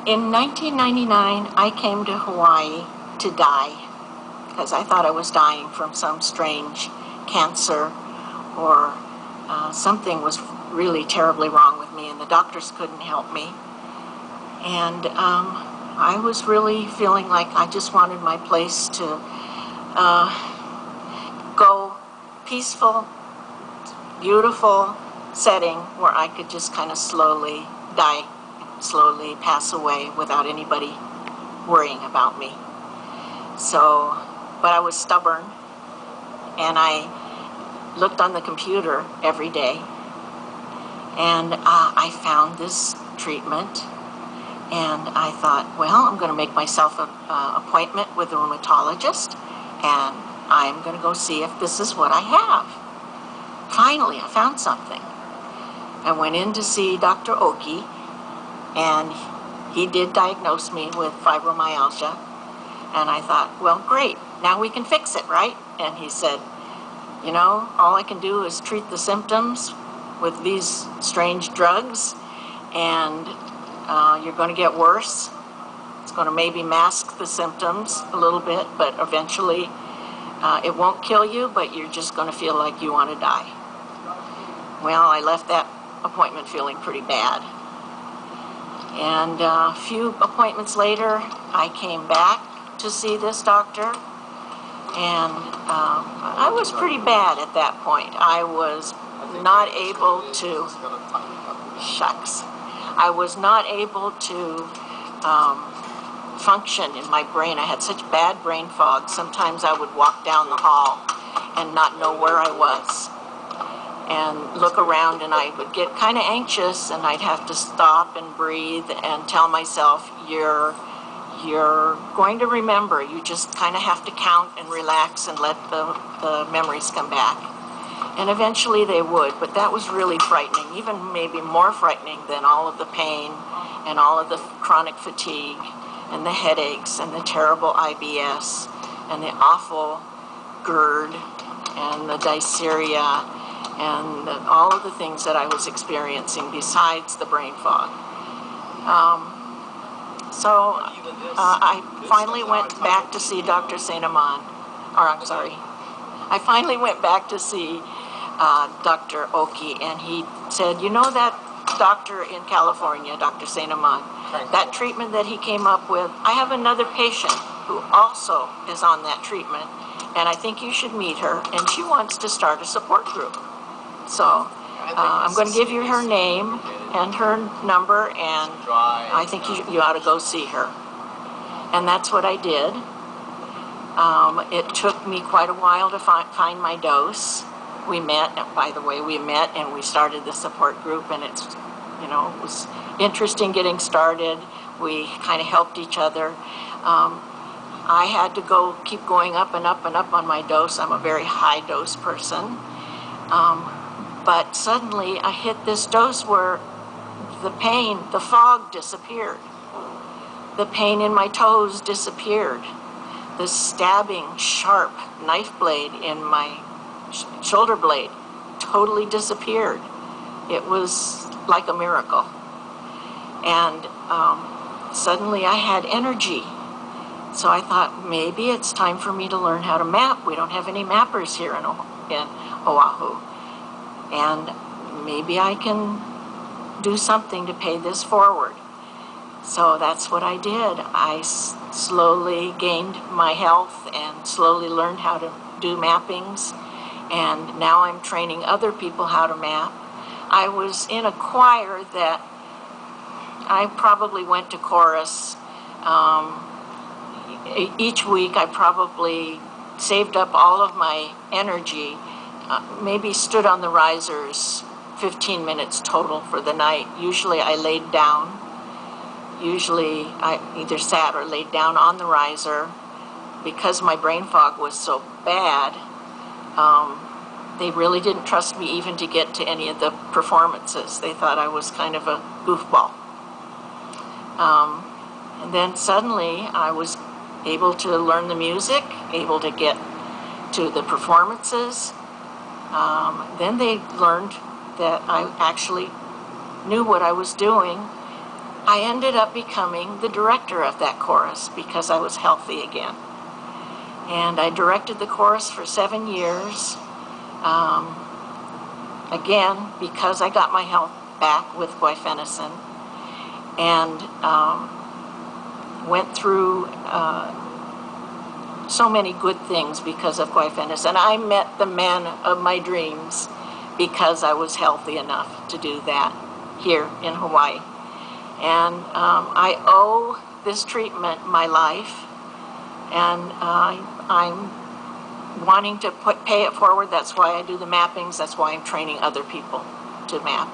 In 1999, I came to Hawaii to die because I thought I was dying from some strange cancer or something was really terribly wrong with me, and the doctors couldn't help me. And I was really feeling like I just wanted my place to go peaceful, beautiful setting where I could just kind of slowly die, slowly pass away without anybody worrying about me. So, but I was stubborn, and I looked on the computer every day, and I found this treatment, and I thought, well, I'm going to make myself an appointment with a rheumatologist, and I'm going to go see if this is what I have. Finally, I found something. I went in to see Dr. Oki, and he did diagnose me with fibromyalgia, and I thought, well, great, now we can fix it, right? And he said, you know, all I can do is treat the symptoms with these strange drugs, and you're going to get worse. It's going to maybe mask the symptoms a little bit, but eventually it won't kill you, but you're just going to feel like you want to die. Well, I left that appointment feeling pretty bad. And a few appointments later, I came back to see this doctor, and I was pretty bad at that point. I was not able to, I was not able to function in my brain. I had such bad brain fog. Sometimes I would walk down the hall and not know where I was, and look around, and I would get kind of anxious, and I'd have to stop and breathe and tell myself, you're going to remember. You just kind of have to count and relax and let the memories come back. And eventually they would, but that was really frightening, even maybe more frightening than all of the pain and all of the chronic fatigue and the headaches and the terrible IBS and the awful GERD and the dysuria and all of the things that I was experiencing besides the brain fog. So I finally went back to see Dr. I finally went back to see Dr. Oki, and he said, you know that doctor in California, Dr. Saint Amand, that treatment that he came up with, I have another patient who also is on that treatment, and I think you should meet her, and she wants to start a support group. So I'm going to give you her name and her number, and I think you ought to go see her. And that's what I did. It took me quite a while to find my dose. We met, by the way, and we started the support group, and it's, you know, it was interesting getting started. We kind of helped each other. I had to keep going up and up and up on my dose. I'm a very high dose person. But suddenly I hit this dose where the pain, the fog disappeared. The pain in my toes disappeared. The stabbing, sharp knife blade in my shoulder blade totally disappeared. It was like a miracle. And suddenly I had energy. So I thought, maybe it's time for me to learn how to map. We don't have any mappers here in Oahu. And maybe I can do something to pay this forward. So that's what I did. I slowly gained my health and slowly learned how to do mappings. And now I'm training other people how to map. I was in a choir that I probably went to chorus. Each week I probably saved up all of my energy, maybe stood on the risers 15 minutes total for the night. Usually I laid down. Usually I either sat or laid down on the riser. Because my brain fog was so bad, they really didn't trust me even to get to any of the performances. They thought I was kind of a goofball. And then suddenly I was able to learn the music, able to get to the performances. Then they learned that I actually knew what I was doing, I ended up becoming the director of that chorus because I was healthy again. And I directed the chorus for 7 years. Again, because I got my health back with guaifenesin, and went through so many good things because of guaifenesin. I met the man of my dreams because I was healthy enough to do that here in Hawaii. And I owe this treatment my life, and I'm wanting to pay it forward. That's why I do the mappings. That's why I'm training other people to map.